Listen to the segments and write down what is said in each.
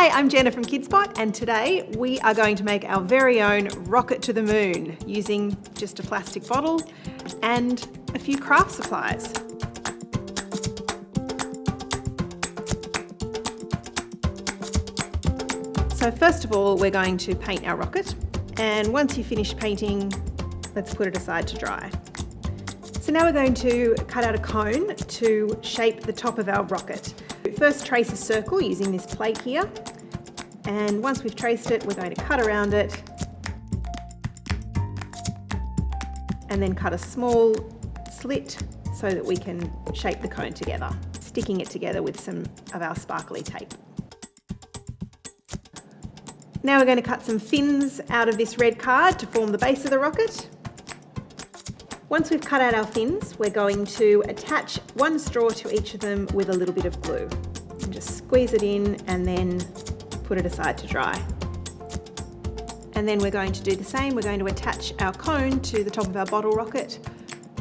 Hi, I'm Jenna from KidSpot, and today we are going to make our very own rocket to the moon using just a plastic bottle and a few craft supplies. So first of all, we're going to paint our rocket, and once you've finished painting, let's put it aside to dry. So now we're going to cut out a cone to shape the top of our rocket. First, trace a circle using this plate here, and once we've traced it, we're going to cut around it and then cut a small slit so that we can shape the cone together, sticking it together with some of our sparkly tape. Now we're going to cut some fins out of this red card to form the base of the rocket. Once we've cut out our fins, we're going to attach one straw to each of them with a little bit of glue. And just squeeze it in and then put it aside to dry. And then we're going to do the same. We're going to attach our cone to the top of our bottle rocket,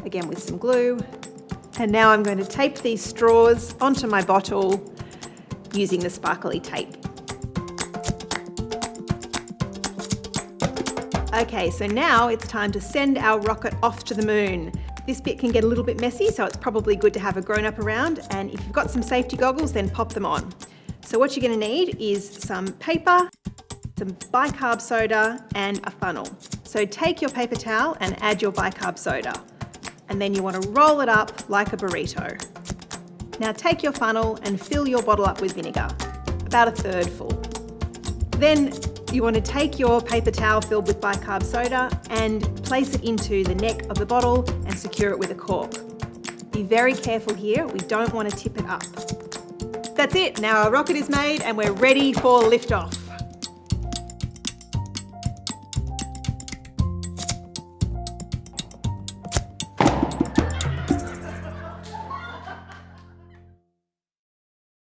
again with some glue. And now I'm going to tape these straws onto my bottle using the sparkly tape. Okay, so now it's time to send our rocket off to the moon. This bit can get a little bit messy, so it's probably good to have a grown-up around, and if you've got some safety goggles, then pop them on. So what you're going to need is some paper, some bicarb soda, and a funnel. So take your paper towel and add your bicarb soda, and then you want to roll it up like a burrito. Now take your funnel and fill your bottle up with vinegar, about a third full. Then you want to take your paper towel filled with bicarb soda and place it into the neck of the bottle and secure it with a cork. Be very careful here, we don't want to tip it up. That's it, now our rocket is made and we're ready for liftoff.